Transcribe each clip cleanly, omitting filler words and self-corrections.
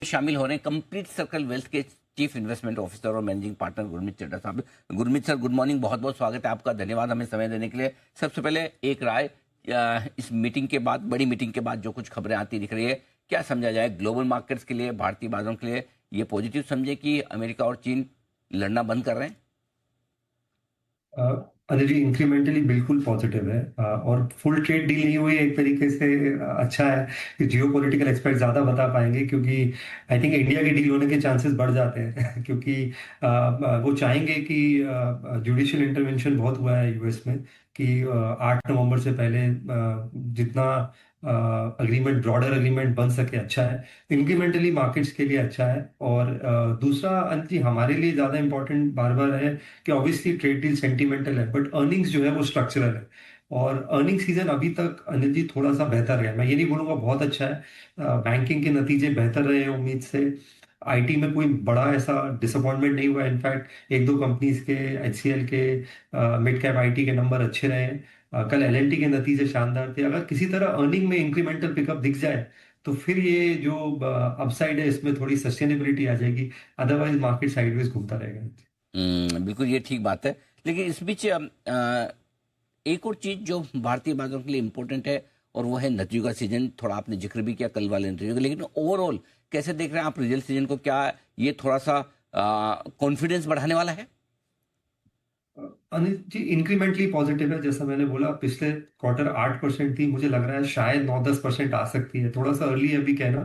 शामिल हो रहे हैं कंप्लीट सर्कल वेल्थ के चीफ इन्वेस्टमेंट ऑफिसर और मैनेजिंग पार्टनर गुरमीत चड्ढा साहब। गुरमीत सर, गुड मॉर्निंग, बहुत बहुत स्वागत है आपका, धन्यवाद हमें समय देने के लिए। सबसे पहले एक राय, इस मीटिंग के बाद, बड़ी मीटिंग के बाद जो कुछ खबरें आती दिख रही है, क्या समझा जाए ग्लोबल मार्केट्स के लिए, भारतीय बाजारों के लिए? ये पॉजिटिव समझे कि अमेरिका और चीन लड़ना बंद कर रहे हैं? अनिल जी, इंक्रीमेंटली बिल्कुल पॉजिटिव है। और फुल ट्रेड डील नहीं हुई एक तरीके से। अच्छा है कि जियो पॉलिटिकल एक्सपर्ट ज़्यादा बता पाएंगे, क्योंकि आई थिंक इंडिया की डील होने के चांसेस बढ़ जाते हैं क्योंकि वो चाहेंगे कि जुडिशियल इंटरवेंशन बहुत हुआ है यूएस में कि 8 नवंबर से पहले जितना अग्रीमेंट, ब्रॉडर अग्रीमेंट बन सके अच्छा है। इंक्रीमेंटली मार्केट्स के लिए अच्छा है। और दूसरा अंत जी हमारे लिए ज़्यादा इंपॉर्टेंट बार बार है कि ऑब्वियसली ट्रेड डील सेंटिमेंटल है, बट अर्निंग्स जो है वो स्ट्रक्चरल है। और अर्निंग सीजन अभी तक अनिल जी थोड़ा सा बेहतर है, मैं ये नहीं बोलूंगा बहुत अच्छा है। बैंकिंग के नतीजे बेहतर रहे हैं उम्मीद से। आईटी में कोई बड़ा ऐसा डिसअपॉइंटमेंट नहीं हुआ, इनफैक्ट एक दो कंपनीज के, एचसीएल के मिड कैप आईटी के नंबर अच्छे रहे हैं। कल एलएनटी के नतीजे शानदार थे। अगर किसी तरह अर्निंग में इंक्रीमेंटल पिकअप दिख जाए तो फिर ये जो अपसाइड है इसमें थोड़ी सस्टेनेबिलिटी आ जाएगी, अदरवाइज मार्केट साइडवेज घूमता रहेगा। बिल्कुल, ये ठीक बात है। लेकिन इस बीच एक और चीज जो भारतीय बाजारों के लिए इम्पोर्टेंट है, और वो है नतीजों का सीजन। थोड़ा आपने जिक्र भी किया कल वाले नतीजों का, लेकिन ओवरऑल कैसे देख रहे हैं आप रिजल्ट सीजन को? क्या ये थोड़ा सा कॉन्फिडेंस बढ़ाने वाला है? अनिल जी, इंक्रीमेंटली पॉजिटिव है। जैसा मैंने बोला, पिछले क्वार्टर 8% थी, मुझे लग रहा है शायद 9-10% आ सकती है। थोड़ा सा अर्ली है अभी कहना,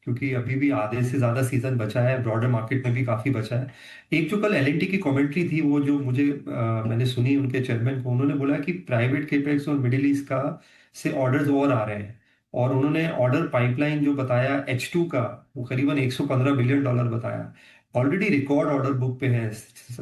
क्योंकि अभी भी आधे से ज्यादा सीजन बचा है, ब्रॉडर मार्केट में भी काफी बचा है। एक जो कल एलएनटी की कमेंट्री थी, वो जो मुझे मैंने सुनी उनके चेयरमैन को, उन्होंने बोला कि प्राइवेट केपेक्स और मिडिल ईस्ट का से ऑर्डर्स और आ रहे हैं। और उन्होंने ऑर्डर पाइपलाइन जो बताया H2 का, वो करीबन $115 बिलियन बताया। ऑलरेडी रिकॉर्ड ऑर्डर बुक पे है,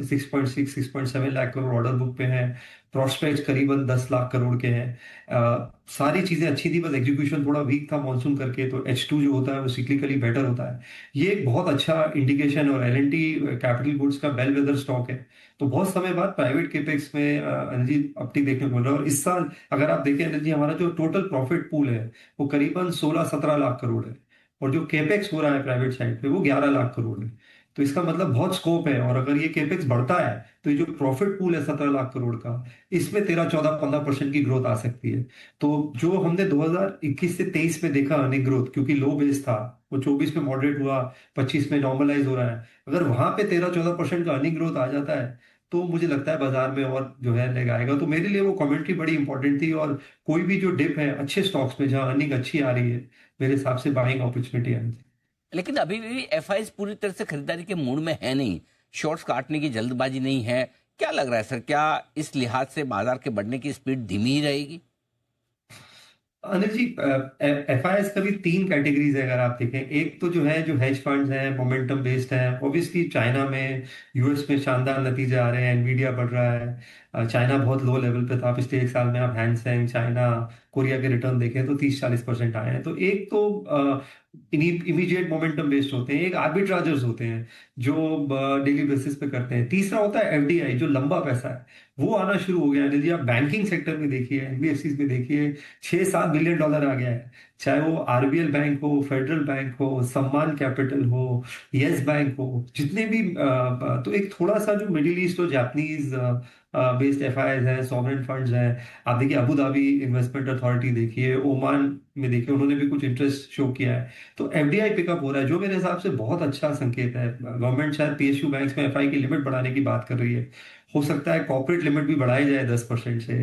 6.6 6.7 लाख करोड़ ऑर्डर बुक पे है। प्रोस्पेक्ट्स करीबन 10 लाख करोड़ के हैं। सारी चीजें अच्छी थी, बस एग्जीक्यूशन थोड़ा वीक था मॉनसून करके, तो H2 जो होता है वो सिक्लिकली बेटर होता है। ये एक बहुत अच्छा इंडिकेशन। और एलएनटी कैपिटल गुड्स का बेल वेदर स्टॉक है, तो बहुत समय बाद प्राइवेट केपेक्स में एनर्जी अपटिक देखने को मिल रहा है। और इस साल अगर आप देखें एनर्जी, हमारा जो टोटल प्रॉफिट पूल है वो करीबन 16-17 लाख करोड़ है। और जो केपेक्स हो रहा है प्राइवेट साइड पे वो 11 लाख करोड़ है। तो इसका मतलब बहुत स्कोप है। और अगर ये केपेक्स बढ़ता है तो ये जो प्रॉफिट पूल है 17 लाख करोड़ का, इसमें 13, 14, 15% की ग्रोथ आ सकती है। तो जो हमने 2021 से 23 में देखा अर्निंग ग्रोथ, क्योंकि लो बेस था, वो 24 में मॉडरेट हुआ, 25 में नॉर्मलाइज हो रहा है। अगर वहां पे 13-14% का अर्निंग ग्रोथ आ जाता है तो मुझे लगता है बाजार में और जो है लेग आएगा। तो मेरे लिए वो कमेंट्री बड़ी इंपॉर्टेंट थी। और कोई भी जो डिप है अच्छे स्टॉक्स में जहां अर्निंग अच्छी आ रही है, मेरे हिसाब से बाइंग अपॉर्चुनिटी है। लेकिन अभी भी एफआईज पूरी तरह से खरीदारी के मूड में है नहीं, शॉर्ट्स काटने की जल्दबाजी नहीं है। क्या लग रहा है सर, क्या इस लिहाज से बाजार के बढ़ने की स्पीड धीमी ही रहेगी? अनिल जी, एफआईएस का भी 3 कैटेगरीज है अगर आप देखें। एक तो जो है, जो हेज फंड्स हैं, मोमेंटम बेस्ड हैं। ऑब्वियसली चाइना में, यूएस में शानदार नतीजे आ रहे हैं, एनवीडिया बढ़ रहा है। चाइना बहुत लो लेवल पे था पिछले एक साल में। आप हैंसैंग, चाइना, कोरिया के रिटर्न देखें तो 30-40% आए हैं। तो एक तो इमीडिएट मोमेंटम बेस्ड होते हैं, एक आर्बिट्राजर्स होते हैं जो डेली बेसिस पे करते हैं। तीसरा होता है एफडीआई, जो लंबा पैसा है, वो आना शुरू हो गया है। यदि आप बैंकिंग सेक्टर में देखिए, एनबीएफसी में देखिए, $6-7 बिलियन आ गया है। चाहे वो आरबीएल बैंक हो, फेडरल बैंक हो, सम्मान कैपिटल हो, यस बैंक हो, जितने भी तो एक थोड़ा सा जो मिडिल ईस्ट और जापानीज बेस्ड एफआईआईज हैं, सॉवरेन फंड्स हैं। आप देखिए अबू धाबी इन्वेस्टमेंट अथॉरिटी देखिए, ओमान में देखिए, उन्होंने भी कुछ इंटरेस्ट शो किया है। तो एफडीआई पिकअप हो रहा है, जो मेरे हिसाब से बहुत अच्छा संकेत है। गवर्नमेंट शायद पीएसयू बैंक्स में एफआई की लिमिट बढ़ाने की बात कर रही है। हो सकता है कॉर्पोरेट लिमिट भी बढ़ाई जाए 10% से,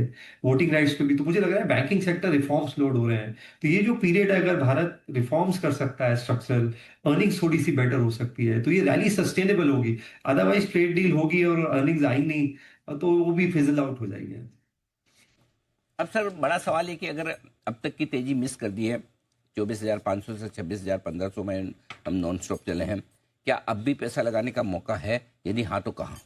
वोटिंग राइट्स पे भी। तो मुझे लग रहा है बैंकिंग सेक्टर रिफॉर्म्स लोड हो रहे हैं। तो ये जो पीरियड है, अगर भारत रिफॉर्म्स कर सकता है स्ट्रक्चरल, अर्निंग्स थोड़ी सी बेटर हो सकती है, तो ये रैली सस्टेनेबल होगी। अदरवाइज ट्रेड डील होगी और अर्निंग्स आई नहीं तो वो भी फिजल आउट हो जाएगी। अब सर, बड़ा सवाल है कि अगर अब तक की तेजी मिस कर दी है, 24,500 से 26,1500 में हम नॉन स्टॉप चले हैं, क्या अब भी पैसा लगाने का मौका है? यदि हाँ तो कहाँ?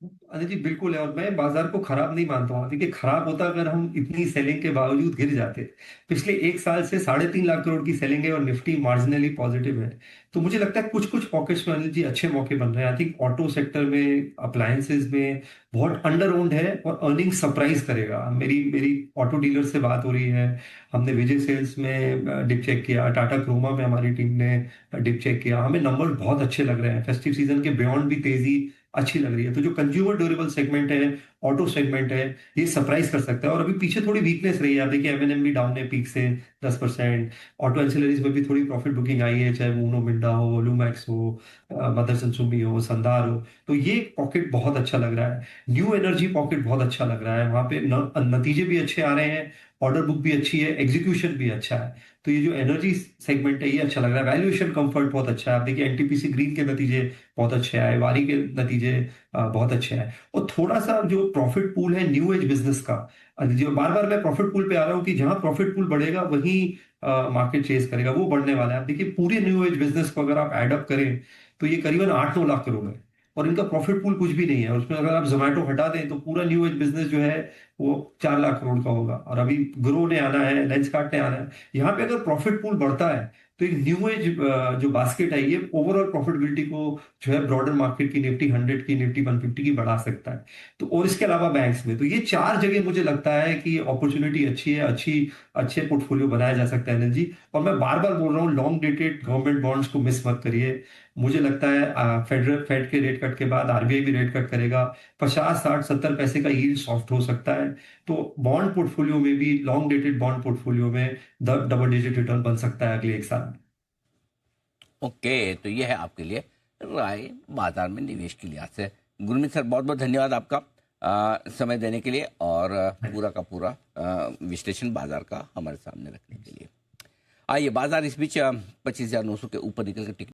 अरे जी बिल्कुल है, और मैं बाजार को खराब नहीं मानता हूँ। देखिए, खराब होता अगर हम इतनी सेलिंग के बावजूद गिर जाते। पिछले एक साल से 3.5 लाख करोड़ की सेलिंग है और निफ्टी मार्जिनली पॉजिटिव है। तो मुझे लगता है कुछ कुछ पॉकेट्स में अनिल जी अच्छे मौके बन रहे हैं। आई थिंक ऑटो सेक्टर में, अप्लायंसेस में बहुत अंडर ओन्ड है और अर्निंग सरप्राइज करेगा। मेरी मेरी ऑटो डीलर से बात हो रही है। हमने विजय सेल्स में डिप चेक किया, टाटा क्रोमा में हमारी टीम ने डिप चेक किया, हमें नंबर बहुत अच्छे लग रहे हैं। फेस्टिव सीजन के बियॉन्ड भी तेजी अच्छी लग रही है। तो जो कंज्यूमर ड्यूरेबल सेगमेंट है, ऑटो सेगमेंट है, ये सरप्राइज कर सकता है। और अभी पीछे थोड़ी वीकनेस रही है, आप देखिए एमएनएम भी डाउन है पीक से 10%। ऑटो एंसिलरीज में भी थोड़ी प्रॉफिट बुकिंग आई है, चाहे वो उनो मिंडा हो, लूमैक्स हो, मदरसन सुमी हो, संदार हो। तो ये पॉकेट बहुत अच्छा लग रहा है। न्यू एनर्जी पॉकेट बहुत अच्छा लग रहा है, वहां पे नतीजे भी अच्छे आ रहे हैं, ऑर्डर बुक भी अच्छी है, एग्जीक्यूशन भी अच्छा है। तो ये जो एनर्जी सेगमेंट है ये अच्छा लग रहा है। वैल्यूएशन कंफर्ट बहुत अच्छा है। आप देखिए एनटीपीसी ग्रीन के नतीजे बहुत अच्छे आए, वारी के नतीजे बहुत अच्छे आए। और थोड़ा सा जो प्रॉफिट पूल है न्यू एज बिजनेस का, जो बार बार मैं प्रॉफिट पूल पे आ रहा हूँ कि जहां प्रॉफिट पूल बढ़ेगा वहीं मार्केट चेस करेगा, वो बढ़ने वाला है। आप देखिए पूरे न्यू एज बिजनेस को अगर आप एड अप करें तो ये करीबन 8-9 लाख करोड़ है, और इनका प्रॉफिट पूल कुछ भी नहीं है। उसमें अगर आप जोमेटो हटा दें तो पूरा न्यू एज बिजनेस जो है वो 4 लाख करोड़ का होगा। और अभी ग्रो ने आना है, लेंसकार्ट ने आना है। यहाँ पे अगर प्रॉफिट पूल बढ़ता है तो एक न्यू एज जो बास्केट है ये ओवरऑल प्रॉफिटेबिलिटी को जो है ब्रॉडर मार्केट की, निफ्टी 100 की, निफ्टी 150 की बढ़ा सकता है। तो और इसके अलावा बैंक्स में, तो ये चार जगह मुझे लगता है कि अपॉर्चुनिटी अच्छी है, अच्छे पोर्टफोलियो बनाया जा सकता है एनर्जी। और मैं बार बार बोल रहा हूँ, लॉन्ग डेटेड गवर्नमेंट बॉन्ड्स को मिस मत करिए। मुझे लगता है फेड के रेट कट के बाद आरबीआई भी रेट कट करेगा। 50, 60, 70 पैसे का यील्ड सॉफ्ट हो सकता है। तो बॉन्ड पोर्टफोलियो में भी, लॉन्ग डेटेड बॉन्ड पोर्टफोलियो में डबल डिजिट रिटर्न बन सकता है अगले एक साल में। ओके, तो ये है आपके लिए राय बाजार में निवेश के लिहाज से। गुरमीत सर, बहुत बहुत धन्यवाद आपका समय देने के लिए और पूरा का पूरा विश्लेषण बाजार का हमारे सामने रखने के लिए। आइए, बाजार इस बीच 25,900 के ऊपर निकल कर टिक